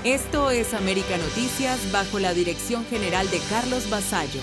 Esto es América Noticias bajo la dirección general de Carlos Basallo.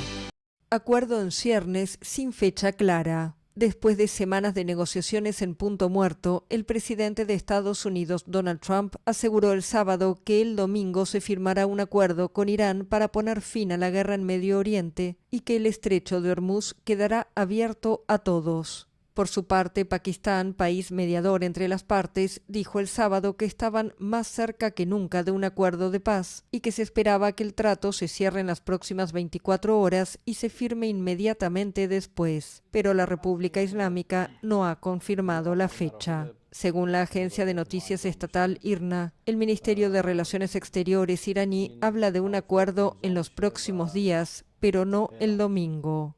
Acuerdo en ciernes sin fecha clara. Después de semanas de negociaciones en punto muerto, el presidente de Estados Unidos, Donald Trump, aseguró el sábado que el domingo se firmará un acuerdo con Irán para poner fin a la guerra en Medio Oriente y que el estrecho de Hormuz quedará abierto a todos. Por su parte, Pakistán, país mediador entre las partes, dijo el sábado que estaban más cerca que nunca de un acuerdo de paz y que se esperaba que el trato se cierre en las próximas 24 horas y se firme inmediatamente después. Pero la República Islámica no ha confirmado la fecha. Según la agencia de noticias estatal IRNA, el Ministerio de Relaciones Exteriores iraní habla de un acuerdo en los próximos días, pero no el domingo.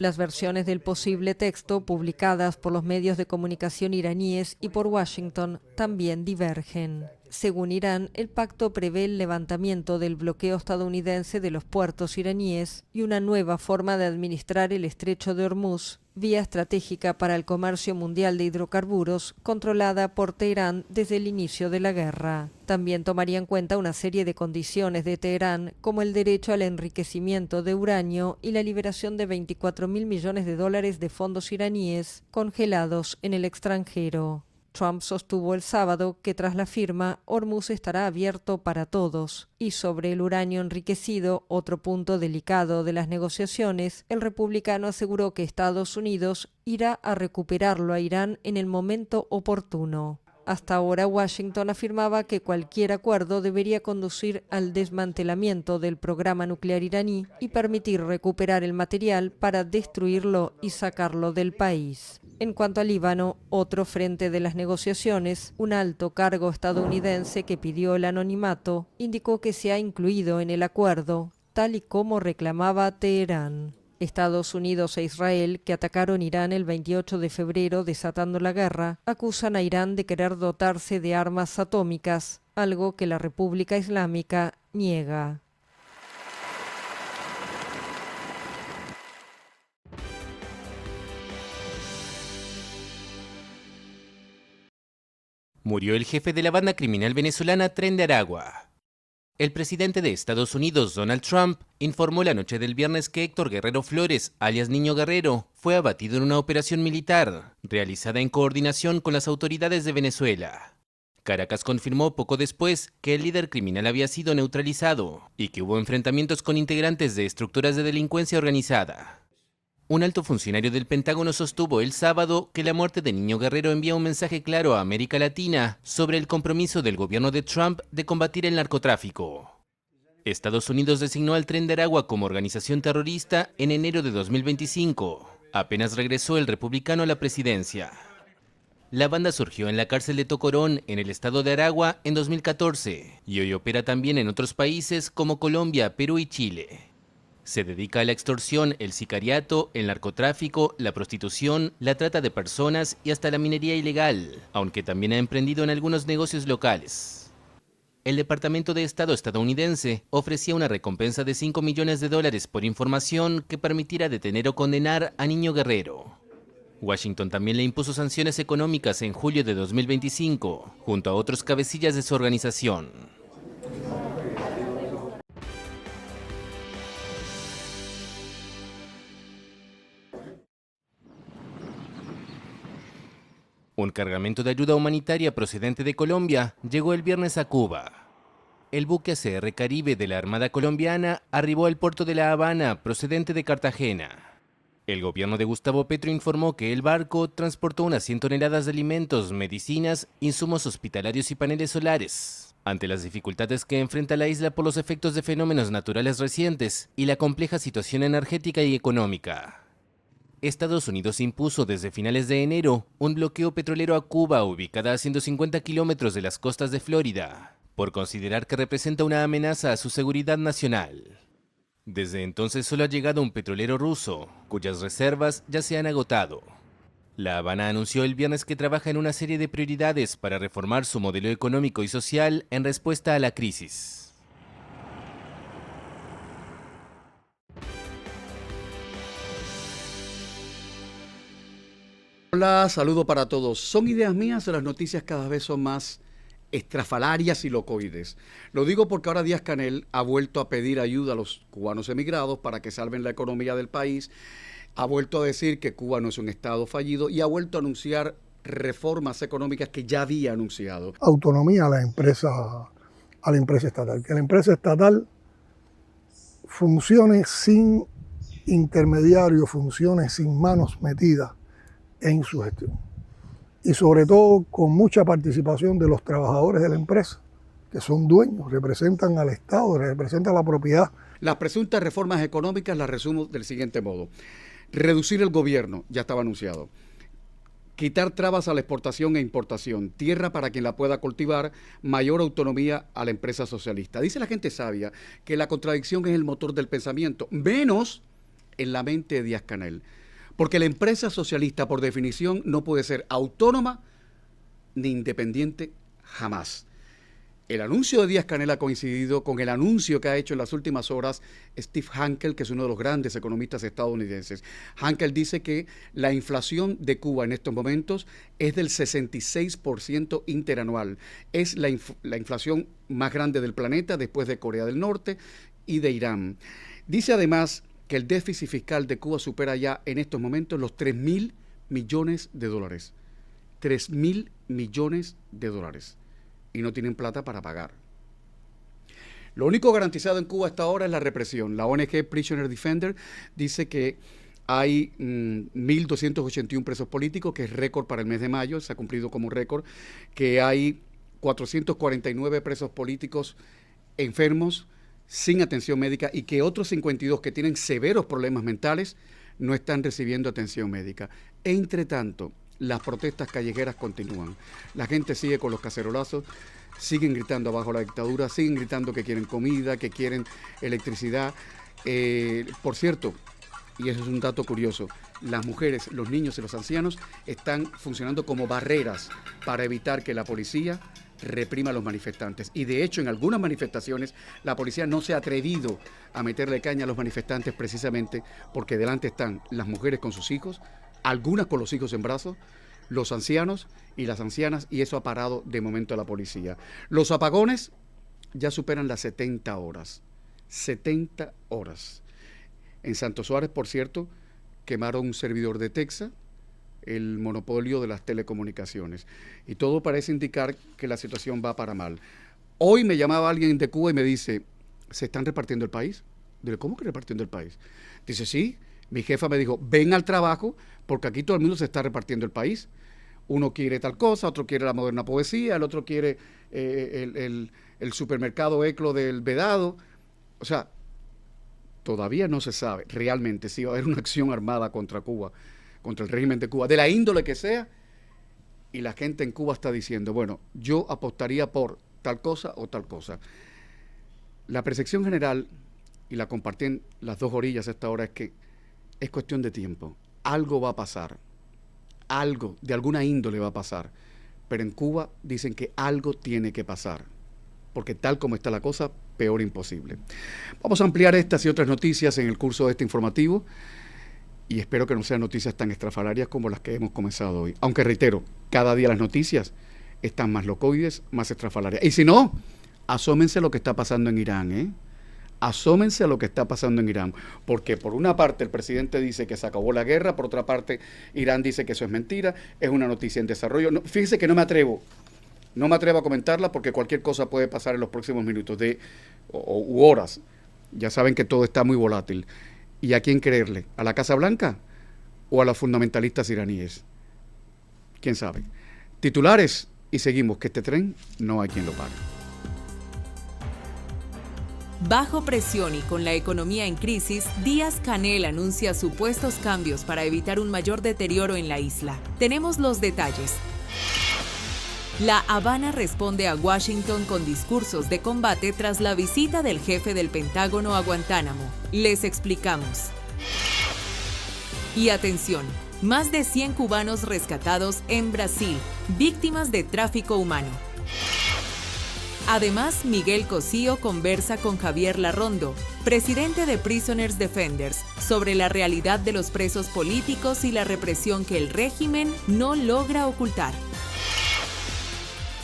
Las versiones del posible texto, publicadas por los medios de comunicación iraníes y por Washington, también divergen. Según Irán, el pacto prevé el levantamiento del bloqueo estadounidense de los puertos iraníes y una nueva forma de administrar el estrecho de Hormuz, vía estratégica para el comercio mundial de hidrocarburos, controlada por Teherán desde el inicio de la guerra. También tomaría en cuenta una serie de condiciones de Teherán, como el derecho al enriquecimiento de uranio y la liberación de $24.000 millones de fondos iraníes congelados en el extranjero. Trump sostuvo el sábado que tras la firma, Hormuz estará abierto para todos. Y sobre el uranio enriquecido, otro punto delicado de las negociaciones, el republicano aseguró que Estados Unidos irá a recuperarlo a Irán en el momento oportuno. Hasta ahora, Washington afirmaba que cualquier acuerdo debería conducir al desmantelamiento del programa nuclear iraní y permitir recuperar el material para destruirlo y sacarlo del país. En cuanto al Líbano, otro frente de las negociaciones, un alto cargo estadounidense que pidió el anonimato, indicó que se ha incluido en el acuerdo, tal y como reclamaba Teherán. Estados Unidos e Israel, que atacaron Irán el 28 de febrero desatando la guerra, acusan a Irán de querer dotarse de armas atómicas, algo que la República Islámica niega. Murió el jefe de la banda criminal venezolana Tren de Aragua. El presidente de Estados Unidos, Donald Trump, informó la noche del viernes que Héctor Guerrero Flores, alias Niño Guerrero, fue abatido en una operación militar, realizada en coordinación con las autoridades de Venezuela. Caracas confirmó poco después que el líder criminal había sido neutralizado y que hubo enfrentamientos con integrantes de estructuras de delincuencia organizada. Un alto funcionario del Pentágono sostuvo el sábado que la muerte de Niño Guerrero envía un mensaje claro a América Latina sobre el compromiso del gobierno de Trump de combatir el narcotráfico. Estados Unidos designó al Tren de Aragua como organización terrorista en enero de 2025. Apenas regresó el republicano a la presidencia. La banda surgió en la cárcel de Tocorón, en el estado de Aragua, en 2014, y hoy opera también en otros países como Colombia, Perú y Chile. Se dedica a la extorsión, el sicariato, el narcotráfico, la prostitución, la trata de personas y hasta la minería ilegal, aunque también ha emprendido en algunos negocios locales. El Departamento de Estado estadounidense ofrecía una recompensa de $5 millones por información que permitiera detener o condenar a Niño Guerrero. Washington también le impuso sanciones económicas en julio de 2025, junto a otros cabecillas de su organización. Un cargamento de ayuda humanitaria procedente de Colombia llegó el viernes a Cuba. El buque ACR Caribe de la Armada colombiana arribó al puerto de La Habana procedente de Cartagena. El gobierno de Gustavo Petro informó que el barco transportó unas 100 toneladas de alimentos, medicinas, insumos hospitalarios y paneles solares, ante las dificultades que enfrenta la isla por los efectos de fenómenos naturales recientes y la compleja situación energética y económica. Estados Unidos impuso desde finales de enero un bloqueo petrolero a Cuba, ubicada a 150 kilómetros de las costas de Florida, por considerar que representa una amenaza a su seguridad nacional. Desde entonces solo ha llegado un petrolero ruso, cuyas reservas ya se han agotado. La Habana anunció el viernes que trabaja en una serie de prioridades para reformar su modelo económico y social en respuesta a la crisis. Hola, saludo para todos. Son ideas mías, las noticias cada vez son más estrafalarias y locoides. Lo digo porque ahora Díaz-Canel ha vuelto a pedir ayuda a los cubanos emigrados para que salven la economía del país, ha vuelto a decir que Cuba no es un estado fallido y ha vuelto a anunciar reformas económicas que ya había anunciado. Autonomía a la empresa estatal, que la empresa estatal funcione sin intermediarios, funcione sin manos metidas en su gestión. Y sobre todo con mucha participación de los trabajadores de la empresa, que son dueños, representan al Estado, representan la propiedad. Las presuntas reformas económicas las resumo del siguiente modo. Reducir el gobierno, ya estaba anunciado. Quitar trabas a la exportación e importación, tierra para quien la pueda cultivar, mayor autonomía a la empresa socialista. Dice la gente sabia que la contradicción es el motor del pensamiento, menos en la mente de Díaz-Canel. Porque la empresa socialista, por definición, no puede ser autónoma ni independiente jamás. El anuncio de Díaz-Canel ha coincidido con el anuncio que ha hecho en las últimas horas Steve Hankel, que es uno de los grandes economistas estadounidenses. Hankel dice que la inflación de Cuba en estos momentos es del 66% interanual. Es la inflación más grande del planeta después de Corea del Norte y de Irán. Dice además que el déficit fiscal de Cuba supera ya en estos momentos los 3.000 millones de dólares. 3.000 millones de dólares. Y no tienen plata para pagar. Lo único garantizado en Cuba hasta ahora es la represión. La ONG Prisoner Defender dice que hay 1.281 presos políticos, que es récord para el mes de mayo, se ha cumplido como récord, que hay 449 presos políticos enfermos, sin atención médica, y que otros 52 que tienen severos problemas mentales no están recibiendo atención médica. Entre tanto, las protestas callejeras continúan. La gente sigue con los cacerolazos, siguen gritando abajo la dictadura, siguen gritando que quieren comida, que quieren electricidad. Por cierto, y eso es un dato curioso, las mujeres, los niños y los ancianos están funcionando como barreras para evitar que la policía reprima a los manifestantes. Y de hecho, en algunas manifestaciones, la policía no se ha atrevido a meterle caña a los manifestantes precisamente porque delante están las mujeres con sus hijos, algunas con los hijos en brazos, los ancianos y las ancianas, y eso ha parado de momento a la policía. Los apagones ya superan las 70 horas. 70 horas. En Santo Suárez, por cierto, quemaron un servidor de Texas, el monopolio de las telecomunicaciones. Y todo parece indicar que la situación va para mal. Hoy me llamaba alguien de Cuba y me dice, ¿se están repartiendo el país? Digo, ¿cómo que repartiendo el país? Dice, sí, mi jefa me dijo, ven al trabajo, porque aquí todo el mundo se está repartiendo el país. Uno quiere tal cosa, otro quiere la moderna poesía, el otro quiere el supermercado Eclo del Vedado. O sea, todavía no se sabe realmente si va a haber una acción armada contra Cuba, contra el régimen de Cuba, de la índole que sea, y la gente en Cuba está diciendo, bueno, yo apostaría por tal cosa o tal cosa. La percepción general, y la compartí en las dos orillas hasta ahora, es que es cuestión de tiempo. Algo va a pasar, algo de alguna índole va a pasar, pero en Cuba dicen que algo tiene que pasar, porque tal como está la cosa, peor imposible. Vamos a ampliar estas y otras noticias en el curso de este informativo, y espero que no sean noticias tan estrafalarias como las que hemos comenzado hoy. Aunque reitero, cada día las noticias están más locoides, más estrafalarias. Y si no, asómense a lo que está pasando en Irán, ¿eh? Asómense a lo que está pasando en Irán. Porque por una parte el presidente dice que se acabó la guerra, por otra parte Irán dice que eso es mentira, es una noticia en desarrollo. No, fíjense que no me atrevo a comentarla porque cualquier cosa puede pasar en los próximos minutos u horas. Ya saben que todo está muy volátil. ¿Y a quién creerle? ¿A la Casa Blanca o a los fundamentalistas iraníes? ¿Quién sabe? Titulares y seguimos, que este tren no hay quien lo pare. Bajo presión y con la economía en crisis, Díaz-Canel anuncia supuestos cambios para evitar un mayor deterioro en la isla. Tenemos los detalles. La Habana responde a Washington con discursos de combate tras la visita del jefe del Pentágono a Guantánamo. Les explicamos. Y atención, más de 100 cubanos rescatados en Brasil, víctimas de tráfico humano. Además, Miguel Cosío conversa con Javier Larrondo, presidente de Prisoners Defenders, sobre la realidad de los presos políticos y la represión que el régimen no logra ocultar.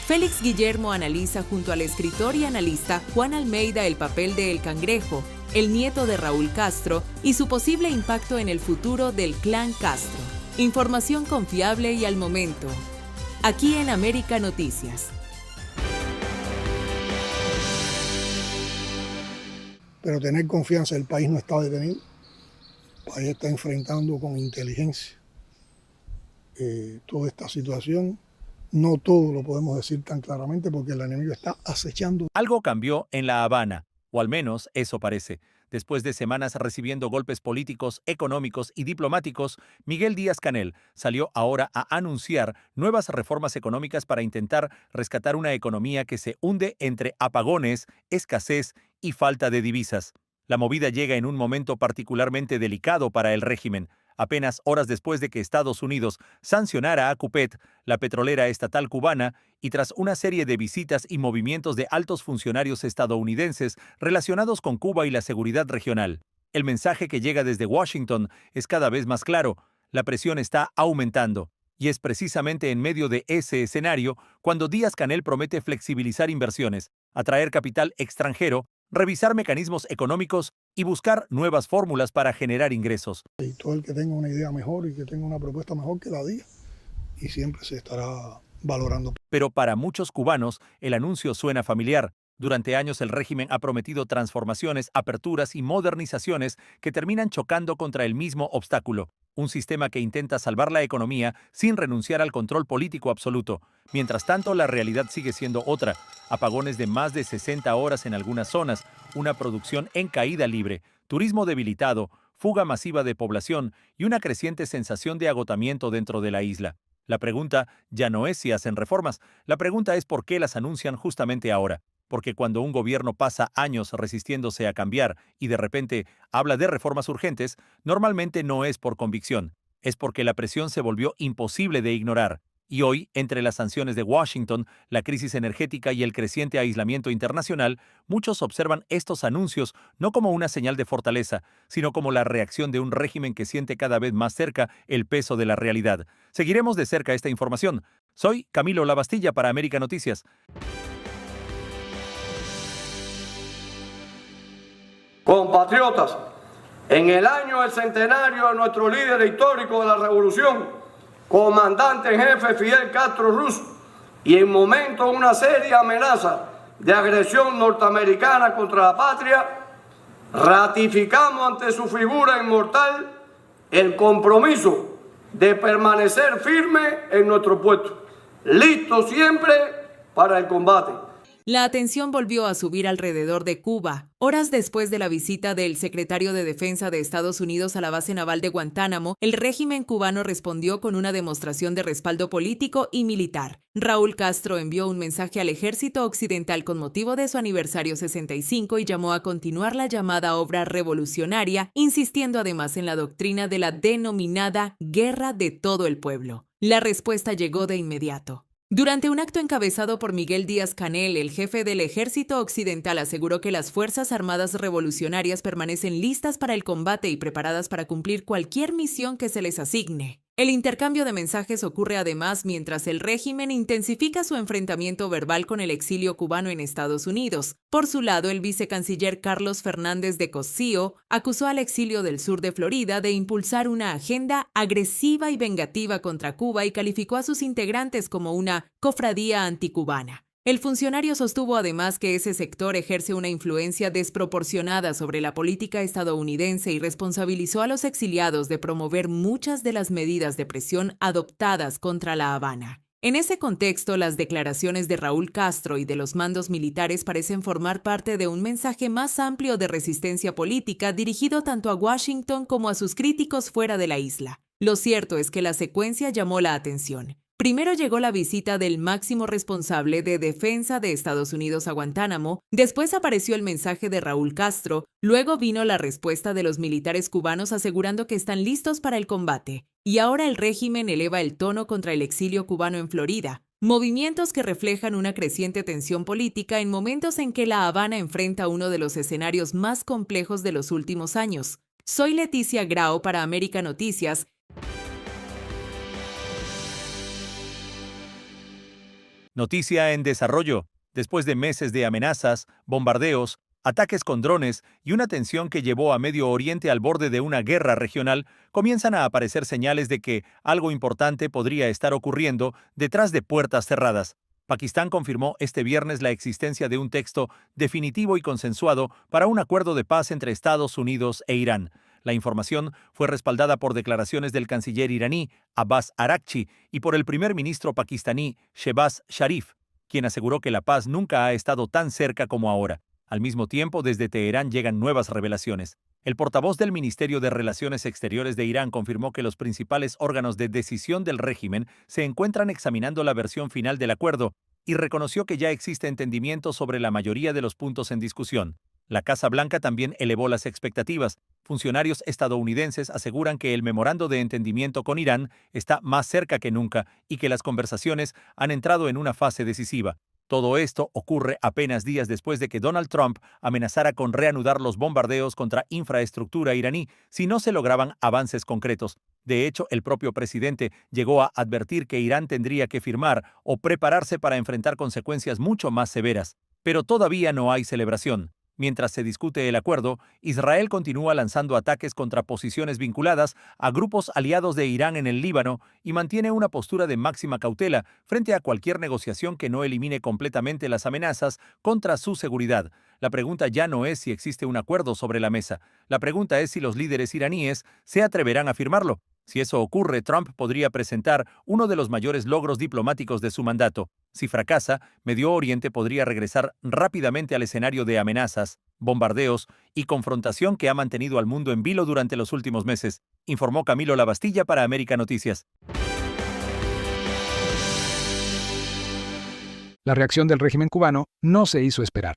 Félix Guillermo analiza junto al escritor y analista Juan Almeida el papel de El Cangrejo, el nieto de Raúl Castro, y su posible impacto en el futuro del clan Castro. Información confiable y al momento. Aquí en América Noticias. Pero tener confianza, el país no está detenido. El país está enfrentando con inteligencia toda esta situación. No todo lo podemos decir tan claramente porque el enemigo está acechando. Algo cambió en La Habana, o al menos eso parece. Después de semanas recibiendo golpes políticos, económicos y diplomáticos, Miguel Díaz-Canel salió ahora a anunciar nuevas reformas económicas para intentar rescatar una economía que se hunde entre apagones, escasez y falta de divisas. La movida llega en un momento particularmente delicado para el régimen, apenas horas después de que Estados Unidos sancionara a Cupet, la petrolera estatal cubana, y tras una serie de visitas y movimientos de altos funcionarios estadounidenses relacionados con Cuba y la seguridad regional. El mensaje que llega desde Washington es cada vez más claro: la presión está aumentando. Y es precisamente en medio de ese escenario cuando Díaz-Canel promete flexibilizar inversiones, atraer capital extranjero, revisar mecanismos económicos y buscar nuevas fórmulas para generar ingresos. Y todo el que tenga una idea mejor y que tenga una propuesta mejor que la diga, y siempre se estará valorando. Pero para muchos cubanos, el anuncio suena familiar. Durante años el régimen ha prometido transformaciones, aperturas y modernizaciones que terminan chocando contra el mismo obstáculo. Un sistema que intenta salvar la economía sin renunciar al control político absoluto. Mientras tanto, la realidad sigue siendo otra. Apagones de más de 60 horas en algunas zonas, una producción en caída libre, turismo debilitado, fuga masiva de población y una creciente sensación de agotamiento dentro de la isla. La pregunta ya no es si hacen reformas, la pregunta es por qué las anuncian justamente ahora. Porque cuando un gobierno pasa años resistiéndose a cambiar y de repente habla de reformas urgentes, normalmente no es por convicción, es porque la presión se volvió imposible de ignorar. Y hoy, entre las sanciones de Washington, la crisis energética y el creciente aislamiento internacional, muchos observan estos anuncios no como una señal de fortaleza, sino como la reacción de un régimen que siente cada vez más cerca el peso de la realidad. Seguiremos de cerca esta información. Soy Camilo Lavastilla para América Noticias. Compatriotas, en el año del centenario de nuestro líder histórico de la revolución, comandante en jefe Fidel Castro Ruz, y en momento de una seria amenaza de agresión norteamericana contra la patria, ratificamos ante su figura inmortal el compromiso de permanecer firme en nuestro puesto, listos siempre para el combate. La atención volvió a subir alrededor de Cuba. Horas después de la visita del secretario de Defensa de Estados Unidos a la base naval de Guantánamo, el régimen cubano respondió con una demostración de respaldo político y militar. Raúl Castro envió un mensaje al ejército occidental con motivo de su aniversario 65 y llamó a continuar la llamada obra revolucionaria, insistiendo además en la doctrina de la denominada guerra de todo el pueblo. La respuesta llegó de inmediato. Durante un acto encabezado por Miguel Díaz-Canel, el jefe del ejército occidental aseguró que las Fuerzas Armadas Revolucionarias permanecen listas para el combate y preparadas para cumplir cualquier misión que se les asigne. El intercambio de mensajes ocurre además mientras el régimen intensifica su enfrentamiento verbal con el exilio cubano en Estados Unidos. Por su lado, el vicecanciller Carlos Fernández de Cosío acusó al exilio del sur de Florida de impulsar una agenda agresiva y vengativa contra Cuba y calificó a sus integrantes como una cofradía anticubana. El funcionario sostuvo además que ese sector ejerce una influencia desproporcionada sobre la política estadounidense y responsabilizó a los exiliados de promover muchas de las medidas de presión adoptadas contra La Habana. En ese contexto, las declaraciones de Raúl Castro y de los mandos militares parecen formar parte de un mensaje más amplio de resistencia política dirigido tanto a Washington como a sus críticos fuera de la isla. Lo cierto es que la secuencia llamó la atención. Primero llegó la visita del máximo responsable de defensa de Estados Unidos a Guantánamo, después apareció el mensaje de Raúl Castro, luego vino la respuesta de los militares cubanos asegurando que están listos para el combate, y ahora el régimen eleva el tono contra el exilio cubano en Florida, movimientos que reflejan una creciente tensión política en momentos en que La Habana enfrenta uno de los escenarios más complejos de los últimos años. Soy Leticia Grau para América Noticias. Noticia en desarrollo. Después de meses de amenazas, bombardeos, ataques con drones y una tensión que llevó a Medio Oriente al borde de una guerra regional, comienzan a aparecer señales de que algo importante podría estar ocurriendo detrás de puertas cerradas. Pakistán confirmó este viernes la existencia de un texto definitivo y consensuado para un acuerdo de paz entre Estados Unidos e Irán. La información fue respaldada por declaraciones del canciller iraní Abbas Araghchi y por el primer ministro pakistaní Shehbaz Sharif, quien aseguró que la paz nunca ha estado tan cerca como ahora. Al mismo tiempo, desde Teherán llegan nuevas revelaciones. El portavoz del Ministerio de Relaciones Exteriores de Irán confirmó que los principales órganos de decisión del régimen se encuentran examinando la versión final del acuerdo y reconoció que ya existe entendimiento sobre la mayoría de los puntos en discusión. La Casa Blanca también elevó las expectativas. Funcionarios estadounidenses aseguran que el memorando de entendimiento con Irán está más cerca que nunca y que las conversaciones han entrado en una fase decisiva. Todo esto ocurre apenas días después de que Donald Trump amenazara con reanudar los bombardeos contra infraestructura iraní si no se lograban avances concretos. De hecho, el propio presidente llegó a advertir que Irán tendría que firmar o prepararse para enfrentar consecuencias mucho más severas. Pero todavía no hay celebración. Mientras se discute el acuerdo, Israel continúa lanzando ataques contra posiciones vinculadas a grupos aliados de Irán en el Líbano y mantiene una postura de máxima cautela frente a cualquier negociación que no elimine completamente las amenazas contra su seguridad. La pregunta ya no es si existe un acuerdo sobre la mesa. La pregunta es si los líderes iraníes se atreverán a firmarlo. Si eso ocurre, Trump podría presentar uno de los mayores logros diplomáticos de su mandato. Si fracasa, Medio Oriente podría regresar rápidamente al escenario de amenazas, bombardeos y confrontación que ha mantenido al mundo en vilo durante los últimos meses, informó Camilo Lavastilla para América Noticias. La reacción del régimen cubano no se hizo esperar.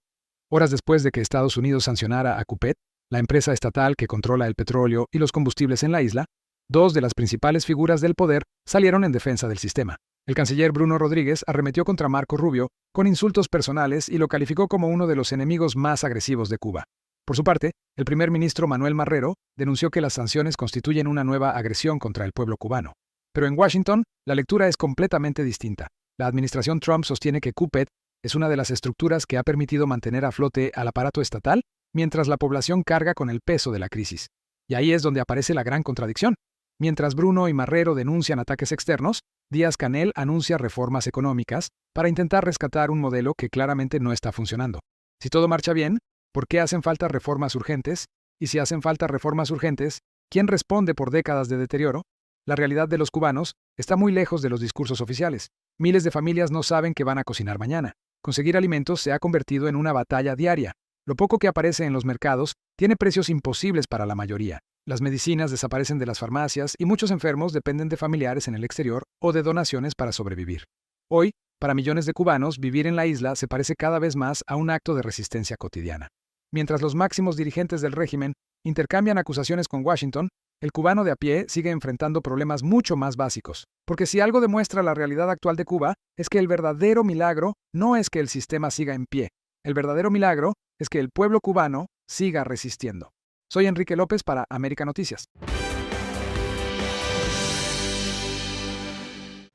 Horas después de que Estados Unidos sancionara a CUPET, la empresa estatal que controla el petróleo y los combustibles en la isla, dos de las principales figuras del poder salieron en defensa del sistema. El canciller Bruno Rodríguez arremetió contra Marco Rubio con insultos personales y lo calificó como uno de los enemigos más agresivos de Cuba. Por su parte, el primer ministro Manuel Marrero denunció que las sanciones constituyen una nueva agresión contra el pueblo cubano. Pero en Washington, la lectura es completamente distinta. La administración Trump sostiene que CUPET es una de las estructuras que ha permitido mantener a flote al aparato estatal mientras la población carga con el peso de la crisis. Y ahí es donde aparece la gran contradicción. Mientras Bruno y Marrero denuncian ataques externos, Díaz-Canel anuncia reformas económicas para intentar rescatar un modelo que claramente no está funcionando. Si todo marcha bien, ¿por qué hacen falta reformas urgentes? Y si hacen falta reformas urgentes, ¿quién responde por décadas de deterioro? La realidad de los cubanos está muy lejos de los discursos oficiales. Miles de familias no saben qué van a cocinar mañana. Conseguir alimentos se ha convertido en una batalla diaria. Lo poco que aparece en los mercados tiene precios imposibles para la mayoría. Las medicinas desaparecen de las farmacias y muchos enfermos dependen de familiares en el exterior o de donaciones para sobrevivir. Hoy, para millones de cubanos, vivir en la isla se parece cada vez más a un acto de resistencia cotidiana. Mientras los máximos dirigentes del régimen intercambian acusaciones con Washington, el cubano de a pie sigue enfrentando problemas mucho más básicos. Porque si algo demuestra la realidad actual de Cuba, es que el verdadero milagro no es que el sistema siga en pie. El verdadero milagro es que el pueblo cubano siga resistiendo. Soy Enrique López para América Noticias.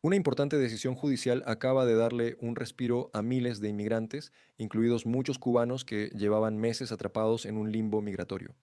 Una importante decisión judicial acaba de darle un respiro a miles de inmigrantes, incluidos muchos cubanos que llevaban meses atrapados en un limbo migratorio.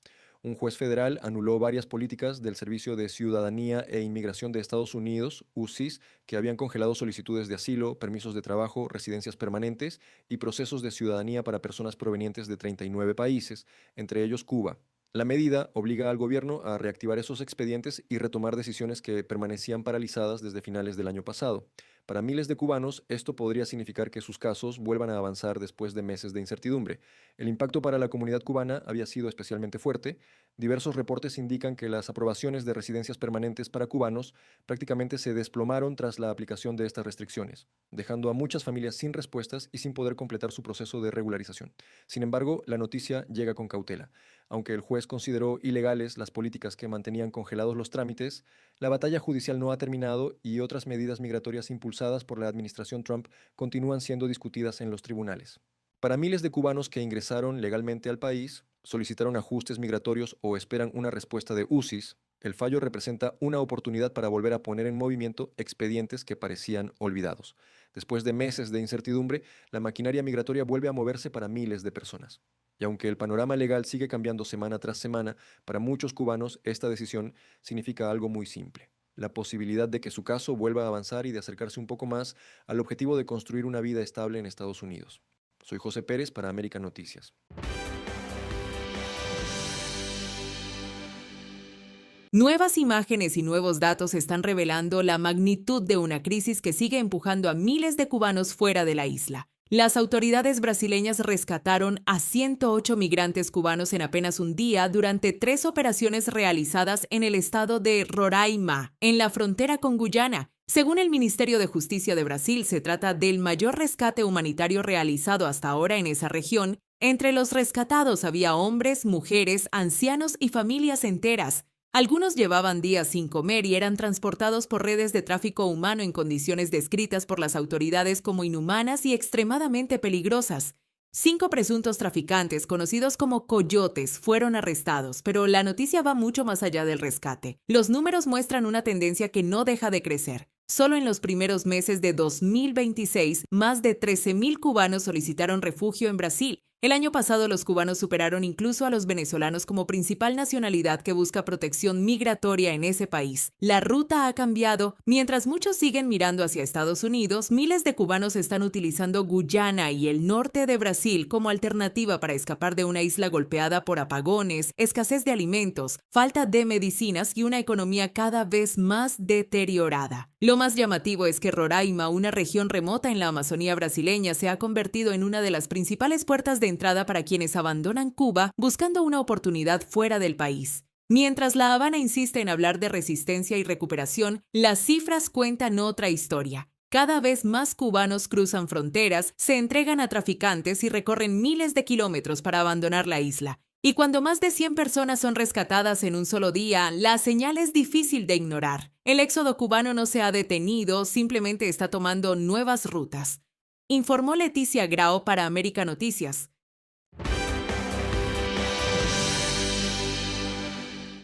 Un juez federal anuló varias políticas del Servicio de Ciudadanía e Inmigración de Estados Unidos, USCIS, que habían congelado solicitudes de asilo, permisos de trabajo, residencias permanentes y procesos de ciudadanía para personas provenientes de 39 países, entre ellos Cuba. La medida obliga al gobierno a reactivar esos expedientes y retomar decisiones que permanecían paralizadas desde finales del año pasado. Para miles de cubanos, esto podría significar que sus casos vuelvan a avanzar después de meses de incertidumbre. El impacto para la comunidad cubana había sido especialmente fuerte. Diversos reportes indican que las aprobaciones de residencias permanentes para cubanos prácticamente se desplomaron tras la aplicación de estas restricciones, dejando a muchas familias sin respuestas y sin poder completar su proceso de regularización. Sin embargo, la noticia llega con cautela. Aunque el juez consideró ilegales las políticas que mantenían congelados los trámites, la batalla judicial no ha terminado y otras medidas migratorias impulsadas por la administración Trump continúan siendo discutidas en los tribunales. Para miles de cubanos que ingresaron legalmente al país, solicitaron ajustes migratorios o esperan una respuesta de USCIS, el fallo representa una oportunidad para volver a poner en movimiento expedientes que parecían olvidados. Después de meses de incertidumbre, la maquinaria migratoria vuelve a moverse para miles de personas. Y aunque el panorama legal sigue cambiando semana tras semana, para muchos cubanos esta decisión significa algo muy simple: la posibilidad de que su caso vuelva a avanzar y de acercarse un poco más al objetivo de construir una vida estable en Estados Unidos. Soy José Pérez para América Noticias. Nuevas imágenes y nuevos datos están revelando la magnitud de una crisis que sigue empujando a miles de cubanos fuera de la isla. Las autoridades brasileñas rescataron a 108 migrantes cubanos en apenas un día durante 3 operaciones realizadas en el estado de Roraima, en la frontera con Guyana. Según el Ministerio de Justicia de Brasil, se trata del mayor rescate humanitario realizado hasta ahora en esa región. Entre los rescatados había hombres, mujeres, ancianos y familias enteras. Algunos llevaban días sin comer y eran transportados por redes de tráfico humano en condiciones descritas por las autoridades como inhumanas y extremadamente peligrosas. 5 presuntos traficantes, conocidos como coyotes, fueron arrestados, pero la noticia va mucho más allá del rescate. Los números muestran una tendencia que no deja de crecer. Solo en los primeros meses de 2026, más de 13,000 cubanos solicitaron refugio en Brasil. El año pasado los cubanos superaron incluso a los venezolanos como principal nacionalidad que busca protección migratoria en ese país. La ruta ha cambiado. Mientras muchos siguen mirando hacia Estados Unidos, miles de cubanos están utilizando Guyana y el norte de Brasil como alternativa para escapar de una isla golpeada por apagones, escasez de alimentos, falta de medicinas y una economía cada vez más deteriorada. Lo más llamativo es que Roraima, una región remota en la Amazonía brasileña, se ha convertido en una de las principales puertas de entrada para quienes abandonan Cuba buscando una oportunidad fuera del país. Mientras La Habana insiste en hablar de resistencia y recuperación, las cifras cuentan otra historia. Cada vez más cubanos cruzan fronteras, se entregan a traficantes y recorren miles de kilómetros para abandonar la isla. Y cuando más de 100 personas son rescatadas en un solo día, la señal es difícil de ignorar. El éxodo cubano no se ha detenido, simplemente está tomando nuevas rutas. Informó Leticia Grau para América Noticias.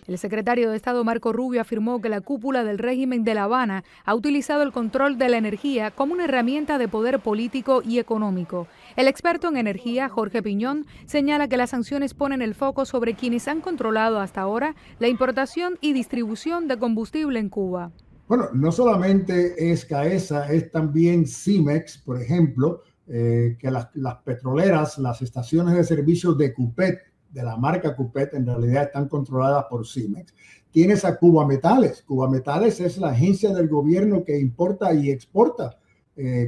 El secretario de Estado Marco Rubio afirmó que la cúpula del régimen de La Habana ha utilizado el control de la energía como una herramienta de poder político y económico. El experto en energía, Jorge Piñón, señala que las sanciones ponen el foco sobre quienes han controlado hasta ahora la importación y distribución de combustible en Cuba. Bueno, no solamente es CAESA, es también CIMEX, por ejemplo, que las petroleras, las estaciones de servicio de Cupet, de la marca Cupet, en realidad están controladas por CIMEX. Tienes a Cuba Metales. Cuba Metales es la agencia del gobierno que importa y exporta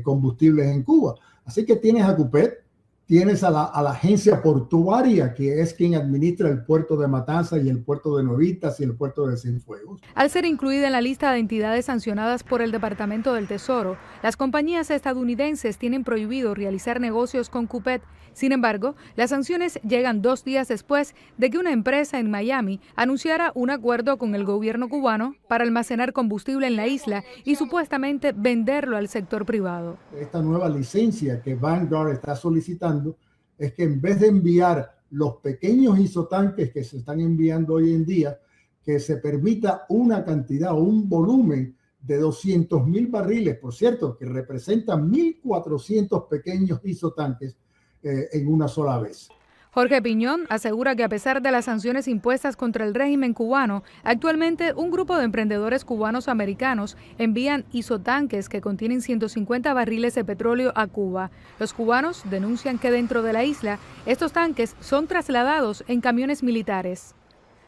combustibles en Cuba. Así que tienes a Cupet, tienes a la agencia portuaria, que es quien administra el puerto de Matanzas y el puerto de Nuevitas y el puerto de Cienfuegos. Al ser incluida en la lista de entidades sancionadas por el Departamento del Tesoro, las compañías estadounidenses tienen prohibido realizar negocios con Cupet. Sin embargo, las sanciones llegan 2 días después de que una empresa en Miami anunciara un acuerdo con el gobierno cubano para almacenar combustible en la isla y supuestamente venderlo al sector privado. Esta nueva licencia que Vanguard está solicitando es que en vez de enviar los pequeños isotanques que se están enviando hoy en día, que se permita una cantidad o un volumen de 200,000 barriles, por cierto, que representan 1.400 pequeños isotanques en una sola vez. Jorge Piñón asegura que a pesar de las sanciones impuestas contra el régimen cubano, actualmente un grupo de emprendedores cubanos americanos envían isotanques que contienen 150 barriles de petróleo a Cuba. Los cubanos denuncian que dentro de la isla estos tanques son trasladados en camiones militares.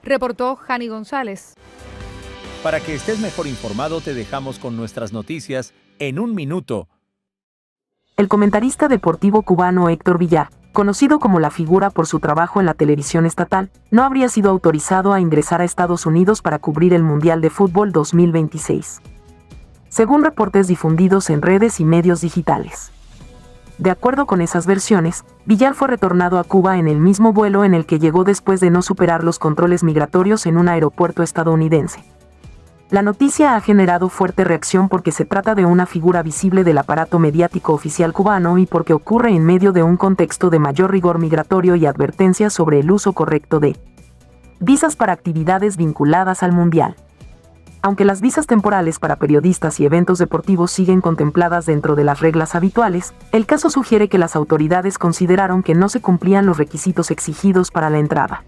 Reportó Jani González. Para que estés mejor informado, te dejamos con nuestras noticias en un minuto. El comentarista deportivo cubano Héctor Villar, conocido como La Figura por su trabajo en la televisión estatal, no habría sido autorizado a ingresar a Estados Unidos para cubrir el Mundial de Fútbol 2026, según reportes difundidos en redes y medios digitales. De acuerdo con esas versiones, Villar fue retornado a Cuba en el mismo vuelo en el que llegó después de no superar los controles migratorios en un aeropuerto estadounidense. La noticia ha generado fuerte reacción porque se trata de una figura visible del aparato mediático oficial cubano y porque ocurre en medio de un contexto de mayor rigor migratorio y advertencias sobre el uso correcto de visas para actividades vinculadas al Mundial. Aunque las visas temporales para periodistas y eventos deportivos siguen contempladas dentro de las reglas habituales, el caso sugiere que las autoridades consideraron que no se cumplían los requisitos exigidos para la entrada.